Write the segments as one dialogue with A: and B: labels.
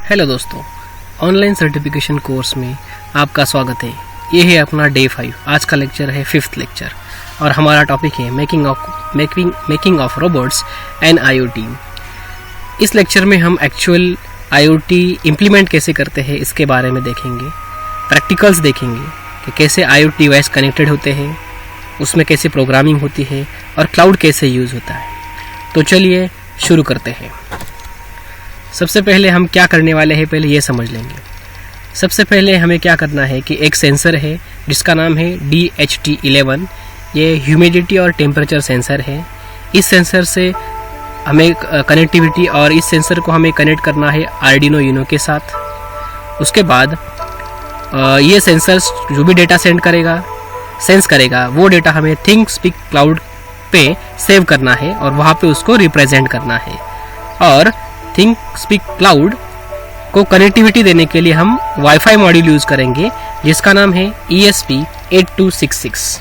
A: Hello दोस्तों, online certification course में आपका स्वागत है। ये है अपना डे 5। आज का लेक्चर है 5th लेक्चर और हमारा टॉपिक है making of robots and IoT। इस लेक्चर में हम एक्चुअल IoT इम्प्लीमेंट कैसे करते हैं इसके बारे में देखेंगे। प्रैक्टिकल्स देखेंगे कि कैसे IoT डिवाइस कनेक्टेड होते हैं, उसमें कैसे प्रोग्रामिंग होती है और क्लाउड कैसे यूज़ होता है। तो चलिए शुरू करते हैं। सबसे पहले हम क्या करने वाले हैं, पहले ये समझ लेंगे। सबसे पहले हमें क्या करना है कि एक सेंसर है जिसका नाम है DHT11। ये ह्यूमिडिटी और टेम्परेचर सेंसर है। इस सेंसर से हमें कनेक्टिविटी और इस सेंसर को हमें कनेक्ट करना है आर्डिनो यूनो के साथ। उसके बाद ये सेंसर जो भी डेटा सेंस करेगा वो डेटा हमें थिंगस्पीक क्लाउड पे सेव करना है और वहाँ पे उसको रिप्रेजेंट करना है। और थिंगस्पीक क्लाउड को कनेक्टिविटी देने के लिए हम वाईफाई मॉड्यूल यूज करेंगे जिसका नाम है ESP8266।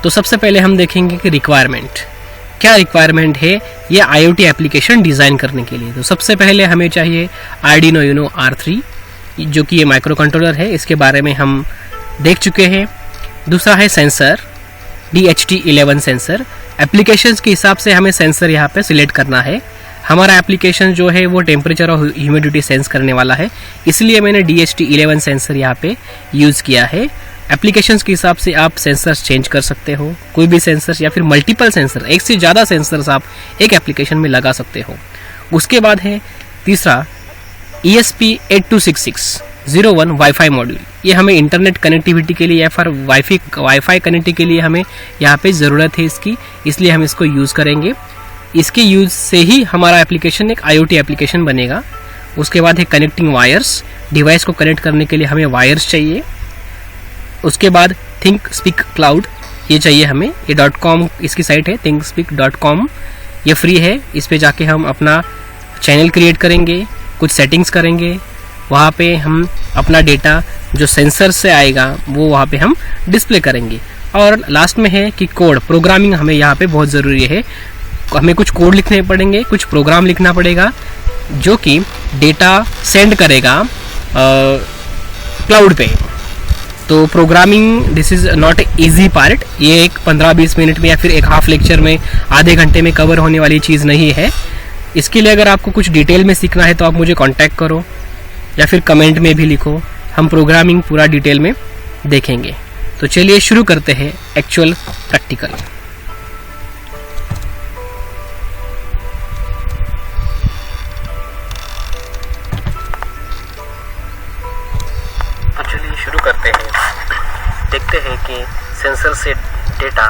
A: तो सबसे पहले हम देखेंगे कि क्या रिक्वायरमेंट है ये IoT एप्लीकेशन डिज़ाइन करने के लिए। तो सबसे पहले हमें चाहिए आर्डिनो यूनो R3 जो कि ये माइक्रो कंट्रोलर है, इसके बारे में हम देख चुके हैं। दूसरा है सेंसर DHT11 सेंसर। एप्लीकेशंस के हिसाब से हमें सेंसर यहाँ पे सिलेक्ट करना है। हमारा एप्लीकेशन जो है वो टेम्परेचर और ह्यूमिडिटी सेंस करने वाला है, इसलिए मैंने DHT11 सेंसर यहाँ पे यूज़ किया है। एप्लीकेशंस के हिसाब से आप सेंसर्स चेंज कर सकते हो, कोई भी सेंसर या फिर मल्टीपल सेंसर, एक से ज़्यादा सेंसर्स आप एक एप्लीकेशन में लगा सकते हो। उसके बाद है तीसरा ESP8266 वाईफाई मॉड्यूल। ये हमें इंटरनेट कनेक्टिविटी के लिए या फिर वाईफाई कनेक्टिविटी के लिए हमें यहाँ पे ज़रूरत है इसकी, इसलिए हम इसको यूज़ करेंगे। इसके यूज़ से ही हमारा एप्लीकेशन एक IoT एप्लीकेशन बनेगा। उसके बाद है कनेक्टिंग वायर्स। डिवाइस को कनेक्ट करने के लिए हमें वायर्स चाहिए। उसके बाद थिंगस्पीक क्लाउड ये चाहिए हमें। ये .com इसकी साइट है, thingspeak.com। ये फ्री है। इस पे जाके हम अपना चैनल क्रिएट करेंगे, कुछ सेटिंग्स करेंगे, वहाँ पे हम अपना डेटा जो सेंसर से आएगा वो वहाँ पे हम डिस्प्ले करेंगे। और लास्ट में है कि प्रोग्रामिंग हमें यहाँ पे बहुत ज़रूरी है। हमें कुछ कोड लिखने पड़ेंगे, कुछ प्रोग्राम लिखना पड़ेगा जो कि डेटा सेंड करेगा क्लाउड पे। तो programming this is not easy part. ये एक 15-20 मिनट में या फिर एक हाफ लेक्चर में आधे घंटे में कवर होने वाली चीज़ नहीं है। इसके लिए अगर आपको कुछ डिटेल में सीखना है तो आप मुझे कांटेक्ट करो या फिर कमेंट में भी लिखो, हम प्रोग्रामिंग पूरा डिटेल में देखेंगे। तो चलिए शुरू करते हैं एक्चुअल प्रैक्टिकल। तो चलिए शुरू करते हैं। देखते हैं कि सेंसर से डेटा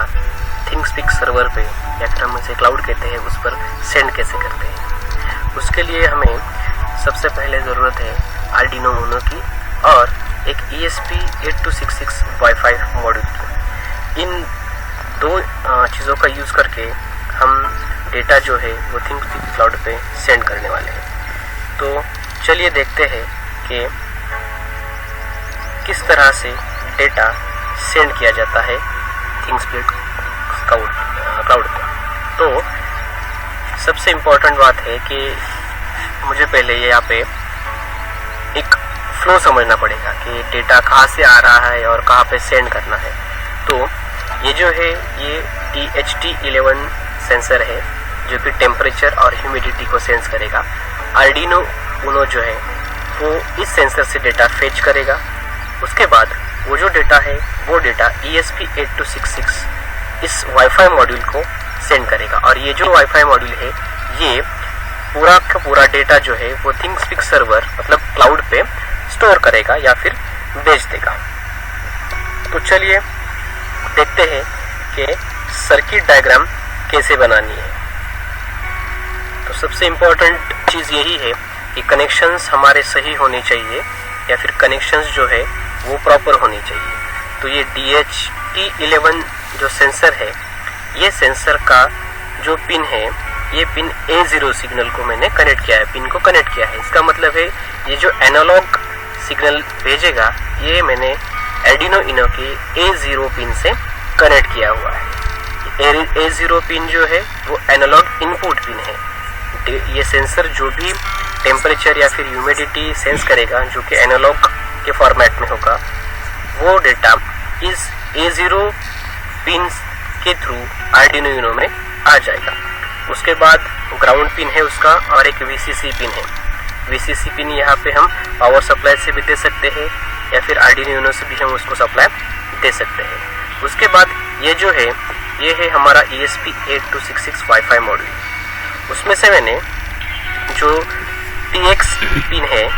A: थिंगस्पीक सर्वर पे या फिर हम इसे क्लाउड कहते हैं उस पर सेंड कैसे करते हैं। उसके लिए हमें सबसे पहले ज़रूरत है आर्डिनो यूनो की और एक ESP8266 वाईफाई मॉड्यूल की। इन दो चीज़ों का यूज़ करके हम डेटा जो है वो थिंगस्पीक क्लाउड पे सेंड करने वाले हैं। तो चलिए देखते हैं कि किस तरह से डेटा सेंड किया जाता है थिंगस्पीक क्लाउड पर। तो सबसे इम्पोर्टेंट बात है कि मुझे पहले यहाँ पे एक फ्लो समझना पड़ेगा कि डेटा कहाँ से आ रहा है और कहाँ पे सेंड करना है। तो ये जो है ये DHT11 सेंसर है जो कि टेम्परेचर और ह्यूमिडिटी को सेंस करेगा। आर्डिनो यूनो जो है वो इस सेंसर से डेटा फेच करेगा। उसके बाद वो जो डेटा है वो डेटा ESP8266 इस वाईफाई मॉड्यूल को सेंड करेगा। और ये जो वाईफाई मॉड्यूल है ये पूरा का पूरा डेटा जो है वो थिंगस्पीक सर्वर मतलब क्लाउड पे स्टोर करेगा या फिर भेज देगा। तो चलिए देखते हैं कि सर्किट डायग्राम कैसे बनानी है। तो सबसे इम्पोर्टेंट चीज़ यही है कि कनेक्शंस हमारे सही होने चाहिए या फिर कनेक्शंस जो है वो प्रॉपर होनी चाहिए। तो ये DHT11 जो सेंसर है, ये सेंसर का जो पिन है ये पिन A0 सिग्नल को मैंने कनेक्ट किया है, पिन को कनेक्ट किया है। इसका मतलब है ये जो एनालॉग सिग्नल भेजेगा ये मैंने आर्डिनो यूनो के A0 पिन से कनेक्ट किया हुआ है। A0 पिन जो है वो एनालॉग इनपुट पिन है ये सेंसर जो भी टेम्परेचर या फिर ह्यूमिडिटी सेंस करेगा जो कि एनालॉग के फॉर्मेट में होगा, वो डेटा इस A0 पिन के थ्रू आर्डिनो यूनो में आ जाएगा। उसके बाद ग्राउंड पिन है उसका और एक VCC पिन है। VCC पिन यहाँ पे हम पावर सप्लाई से भी दे सकते हैं या फिर आर्डिनो यूनो से भी हम उसको सप्लाई दे सकते हैं। उसके बाद ये जो है ये है हमारा ESP8266 वाईफाई मॉड्यूल। उसमें से मैंने जो TX पिन है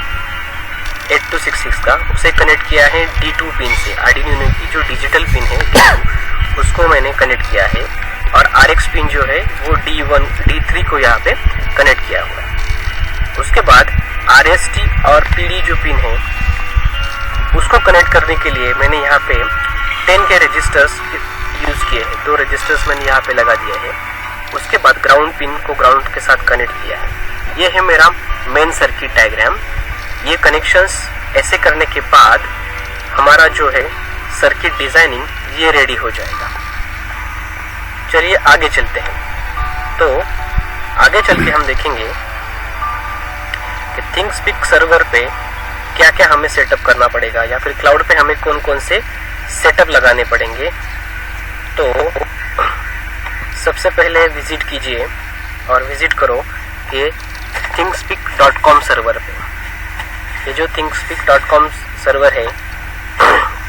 A: 8266 का उसे कनेक्ट किया है D2 पिन से। आर्डिनो यूनो की जो डिजिटल पिन है D2 उसको मैंने कनेक्ट किया है और RX पिन जो है वो D1 D3 को यहाँ पे कनेक्ट किया हुआ है। उसके बाद RST और PD जो पिन है उसको कनेक्ट करने के लिए मैंने यहाँ पे 10 के रजिस्टर्स यूज किए हैं। 2 रजिस्टर्स मैंने यहाँ पे लगा दिया है। उसके बाद ग्राउंड पिन को ग्राउंड के साथ कनेक्ट किया है। ये है मेरा मेन सर्किट डायग्राम। ये कनेक्शंस ऐसे करने के बाद हमारा जो है सर्किट डिजाइनिंग ये रेडी हो जाएगा। चलिए आगे चलते हैं। तो आगे चल के हम देखेंगे कि थिंगस्पीक सर्वर पे क्या क्या हमें सेटअप करना पड़ेगा या फिर क्लाउड पे हमें कौन कौन से सेटअप लगाने पड़ेंगे। तो सबसे पहले विजिट कीजिए और विजिट करो कि thingspeak.com सर्वर पे। ये जो thingspeak.com सर्वर है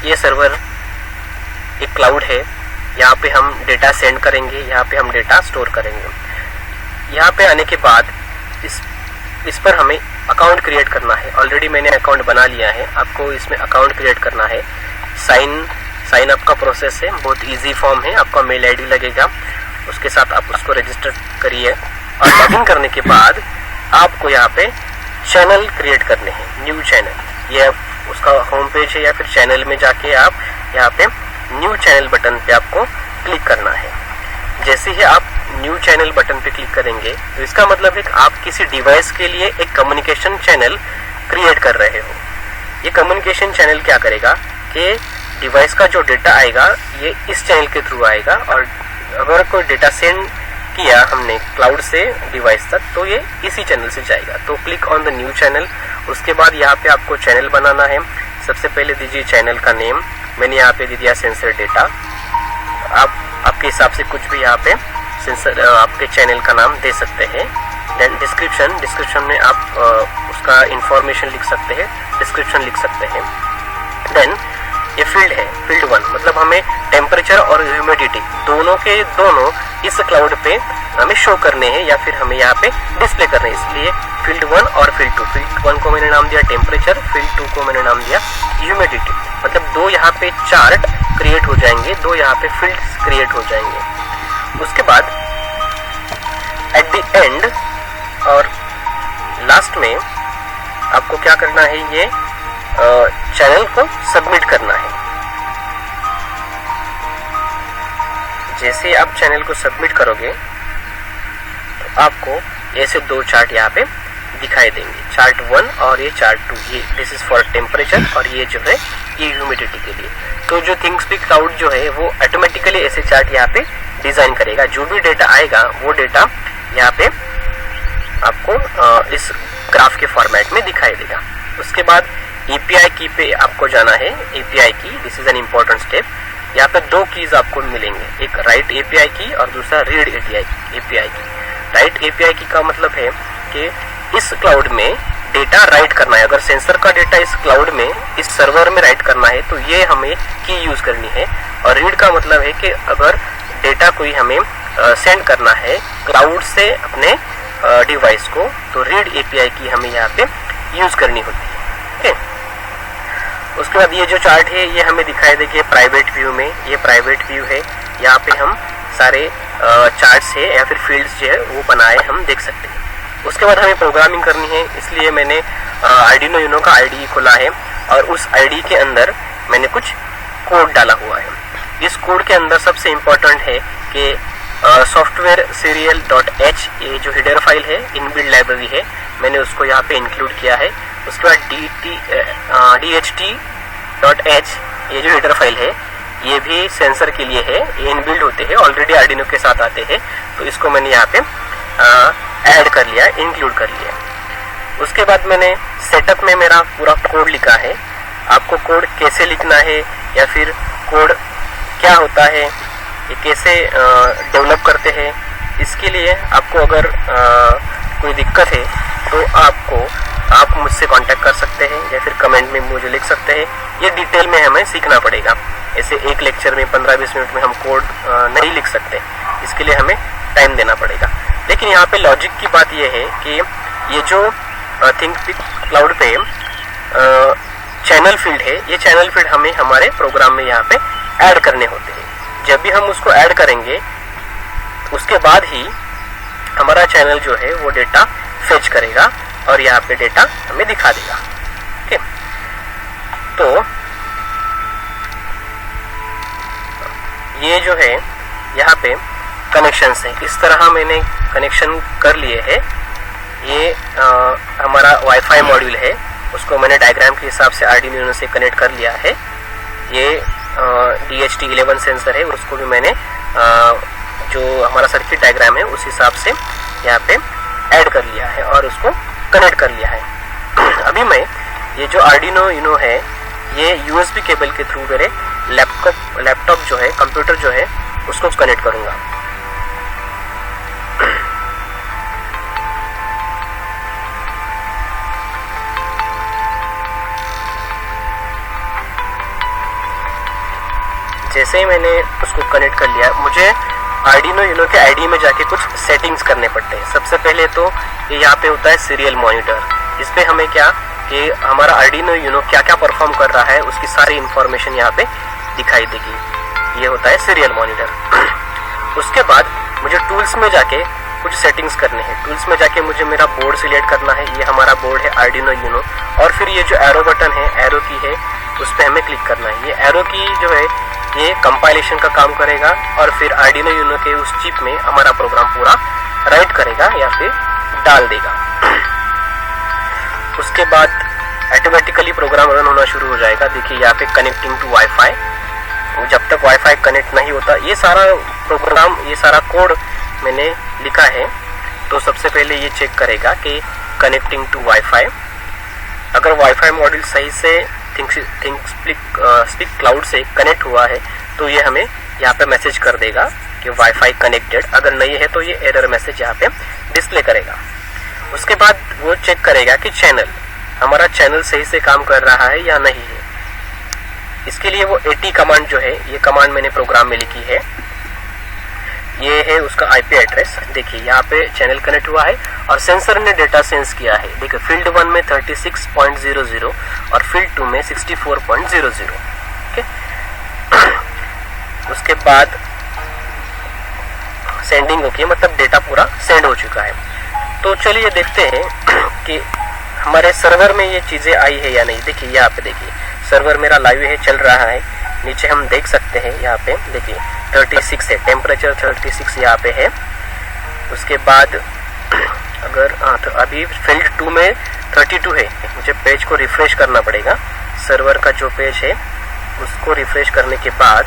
A: ये सर्वर एक क्लाउड है। यहाँ पे हम डेटा सेंड करेंगे, यहाँ पे हम डेटा स्टोर करेंगे। यहाँ पे आने के बाद इस पर हमें अकाउंट क्रिएट करना है। ऑलरेडी मैंने अकाउंट बना लिया है। आपको इसमें अकाउंट क्रिएट करना है। साइन अप का प्रोसेस है, बहुत इजी फॉर्म है। आपका मेल आईडी लगेगा, उसके साथ आप उसको रजिस्टर करिए और लॉगिन करने के बाद आपको यहाँ पे चैनल क्रिएट करने हैं, न्यू चैनल। ये उसका होम पेज है या फिर चैनल में जाके आप यहाँ पे न्यू चैनल बटन पे आपको क्लिक करना है। जैसे ही आप न्यू चैनल बटन पे क्लिक करेंगे तो इसका मतलब है कि आप किसी डिवाइस के लिए एक कम्युनिकेशन चैनल क्रिएट कर रहे हो। ये कम्युनिकेशन चैनल क्या करेगा कि डिवाइस का जो डेटा आएगा ये इस चैनल के थ्रू आएगा और अगर कोई डेटा सेंड किया हमने क्लाउड से डिवाइस तक तो ये इसी चैनल से जाएगा। तो click on the new channel. उसके बाद यहाँ पे आपको चैनल बनाना है। सबसे पहले दीजिए चैनल का नेम। मैंने यहाँ पे दे दिया सेंसर डेटा। आप आपके हिसाब से कुछ भी यहाँ पे सेंसर आपके चैनल का नाम दे सकते हैं। देन डिस्क्रिप्शन में आप उसका इंफॉर्मेशन लिख सकते हैं, डिस्क्रिप्शन लिख सकते हैं। देन ये फील्ड है, फील्ड 1 मतलब हमें टेम्परेचर और ह्यूमिडिटी दोनों के दोनों इस क्लाउड पे हमें शो करने हैं या फिर हमें यहाँ पे डिस्प्ले करने हैं। इसलिए फील्ड 1 और फील्ड 2। फील्ड 1 को मैंने नाम दिया टेम्परेचर, फील्ड 2 को मैंने नाम दिया ह्यूमिडिटी। मतलब 2 यहाँ पे चार्ट क्रिएट हो जाएंगे, 2 यहाँ पे फील्ड्स क्रिएट हो जाएंगे। उसके बाद एट द एंड और लास्ट में आपको क्या करना है, ये चैनल को सबमिट करना है। जैसे आप चैनल को सबमिट करोगे तो आपको ऐसे 2 चार्ट यहाँ पे दिखाई देंगे, चार्ट 1 और ये चार्ट 2। ये दिस इज फॉर टेम्परेचर और ये जो है ये ह्यूमिडिटी के लिए। तो जो थिंग्सपीक क्लाउड जो है वो ऑटोमेटिकली ऐसे चार्ट यहाँ पे डिजाइन करेगा। जो भी डेटा आएगा वो डेटा यहाँ पे आपको इस ग्राफ के फॉर्मेट में दिखाई देगा। उसके बाद API की पे आपको जाना है। API की, this is an important step. यहाँ पे 2 कीज आपको मिलेंगे, एक राइट API की और दूसरा रीड API की। राइट API की का मतलब है कि इस क्लाउड में डेटा राइट करना है। अगर सेंसर का डेटा इस क्लाउड में इस सर्वर में राइट करना है तो ये हमें की यूज करनी है। और रीड का मतलब है कि अगर डेटा कोई हमें सेंड करना है क्लाउड से अपने डिवाइस को तो रीड API की हमें यहाँ पे यूज करनी होती है। ओके। उसके बाद ये जो चार्ट है ये हमें दिखाई देगी प्राइवेट व्यू में। ये प्राइवेट व्यू है, यहाँ पे हम सारे चार्ट्स है या फिर फील्ड्स जो है वो बनाए हम देख सकते हैं। उसके बाद हमें प्रोग्रामिंग करनी है, इसलिए मैंने आर्डिनो यूनो का IDE खोला है और उस IDE के अंदर मैंने कुछ कोड डाला हुआ है। इस कोड के अंदर सबसे इम्पोर्टेंट है कि सॉफ्टवेयर serial.h ये जो हेडर फाइल है, इनबिल्ड लाइब्रेरी है, मैंने उसको यहाँ पे इंक्लूड किया है। उसके बाद dht.h ये जो हेडर फाइल है ये भी सेंसर के लिए है, ये इनबिल्ड होते हैं, ऑलरेडी आर्डिनो के साथ आते हैं। तो इसको मैंने यहाँ पे ऐड कर लिया, इंक्लूड कर लिया। उसके बाद मैंने सेटअप में मेरा पूरा कोड लिखा है। आपको कोड कैसे लिखना है या फिर कोड क्या होता है, ये कैसे डेवलप करते हैं, इसके लिए आपको अगर कोई दिक्कत है तो आप मुझसे कांटेक्ट कर सकते हैं या फिर कमेंट में मुझे लिख सकते हैं। ये डिटेल में हमें सीखना पड़ेगा। ऐसे एक लेक्चर में 15-20 मिनट में हम कोड नहीं लिख सकते, इसके लिए हमें टाइम देना पड़ेगा। लेकिन यहाँ पे लॉजिक की बात ये है कि ये जो थिंकस्पीक क्लाउड पे चैनल फील्ड है, ये चैनल फील्ड हमें हमारे प्रोग्राम में यहाँ पे ऐड करने होते हैं। जब भी हम उसको ऐड करेंगे उसके बाद ही हमारा चैनल जो है वो डेटा फेच करेगा और यहाँ पे डेटा हमें दिखा देगा। ठीक, तो ये जो है यहाँ पे कनेक्शंस है, इस तरह मैंने कनेक्शन कर लिए है। ये हमारा वाईफाई मॉड्यूल है, उसको मैंने डायग्राम के हिसाब से आर्डिनो यूनो से कनेक्ट कर लिया है। ये DHT11 सेंसर है, उसको भी मैंने जो हमारा सर्किट डायग्राम है उस हिसाब से यहाँ पे ऐड कर लिया है और उसको कनेक्ट कर लिया है। अभी मैं ये जो आर्डिनो यूनो है ये USB केबल के थ्रू मेरे लैपटॉप जो है, कंप्यूटर जो है, उसको कनेक्ट करूँगा। जैसे ही मैंने उसको कनेक्ट कर लिया, मुझे आर्डिनो यूनो के आईडी में जाके कुछ सेटिंग्स करने पड़ते हैं। सबसे पहले तो ये यहाँ पे होता है सीरियल मॉनिटर। इस पे हमें क्या कि हमारा आर्डिनो यूनो क्या क्या परफॉर्म कर रहा है उसकी सारी इंफॉर्मेशन यहाँ पे दिखाई देगी। ये होता है सीरियल मॉनिटर। उसके बाद मुझे टूल्स में जाके कुछ सेटिंग्स करने हैं। टूल्स में जाके मुझे मेरा बोर्ड सिलेक्ट करना है। ये हमारा बोर्ड है आर्डिनो यूनो, और फिर ये जो एरो बटन है, एरो की है, उस पर हमें क्लिक करना है। ये एरो की जो है ये कंपाइलेशन का काम करेगा और फिर आर्डिनो यूनो के उस चिप में हमारा प्रोग्राम पूरा राइट करेगा या फिर डाल देगा। उसके बाद ऑटोमेटिकली प्रोग्राम रन होना शुरू हो जाएगा। देखिए यहाँ पे कनेक्टिंग टू वाईफाई, जब तक वाईफाई कनेक्ट नहीं होता, ये सारा प्रोग्राम, ये सारा कोड मैंने लिखा है। तो सबसे पहले ये चेक करेगा कि कनेक्टिंग टू वाईफाई, अगर वाईफाई मॉड्यूल सही से थिंकस्पीक क्लाउड से कनेक्ट हुआ है तो ये हमें यहाँ पे मैसेज कर देगा कि वाईफाई कनेक्टेड। अगर नहीं है तो ये एरर मैसेज यहाँ पे डिस्प्ले करेगा। उसके बाद वो चेक करेगा कि हमारा चैनल सही से काम कर रहा है या नहीं है। इसके लिए वो AT कमांड जो है, ये कमांड मैंने प्रोग्राम में लिखी है। ये है उसका IP एड्रेस। देखिए यहाँ पे चैनल कनेक्ट हुआ है और सेंसर ने डेटा सेंस किया है। देखिए फील्ड 1 में 36.00 और फील्ड 2 में 64.00। उसके बाद सेंडिंग होगी, मतलब डेटा पूरा सेंड हो चुका है। तो चलिए देखते हैं कि हमारे सर्वर में ये चीजें आई है या नहीं। देखिए यहाँ पे देखिए सर्वर मेरा लाइव है, चल रहा है। नीचे हम देख सकते हैं यहाँ पे देखिए 36 है, टेम्परेचर 36 यहाँ पे है। उसके बाद अगर तो अभी फील्ड 2 में 32 है। मुझे पेज को रिफ्रेश करना पड़ेगा। सर्वर का जो पेज है उसको रिफ्रेश करने के बाद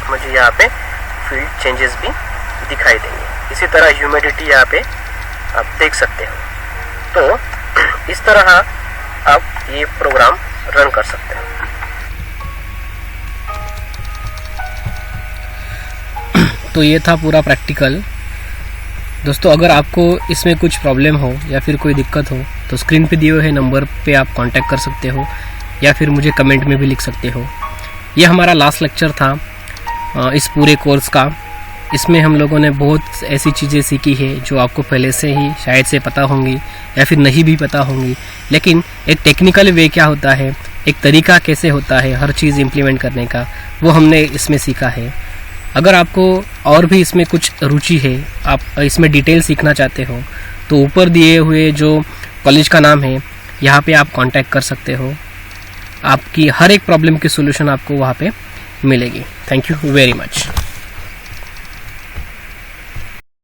A: मुझे यहाँ पे फील्ड चेंजेस भी दिखाई देंगे। इसी तरह ह्यूमिडिटी यहाँ पे आप देख सकते हो। तो इस तरह आप ये प्रोग्राम रन कर सकते हैं।
B: तो ये था पूरा प्रैक्टिकल। दोस्तों अगर आपको इसमें कुछ प्रॉब्लम हो या फिर कोई दिक्कत हो तो स्क्रीन पे दिए हुए नंबर पे आप कांटेक्ट कर सकते हो या फिर मुझे कमेंट में भी लिख सकते हो। ये हमारा लास्ट लेक्चर था इस पूरे कोर्स का। इसमें हम लोगों ने बहुत ऐसी चीज़ें सीखी है जो आपको पहले से ही शायद से पता होंगी या फिर नहीं भी पता होंगी, लेकिन एक टेक्निकल वे क्या होता है, एक तरीका कैसे होता है हर चीज़ इम्प्लीमेंट करने का, वो हमने इसमें सीखा है। अगर आपको और भी इसमें कुछ रुचि है, आप इसमें डिटेल सीखना चाहते हो, तो ऊपर दिए हुए जो कॉलेज का नाम है यहाँ पे आप कांटेक्ट कर सकते हो। आपकी हर एक प्रॉब्लम की सॉल्यूशन आपको वहाँ पे मिलेगी। Thank you very much.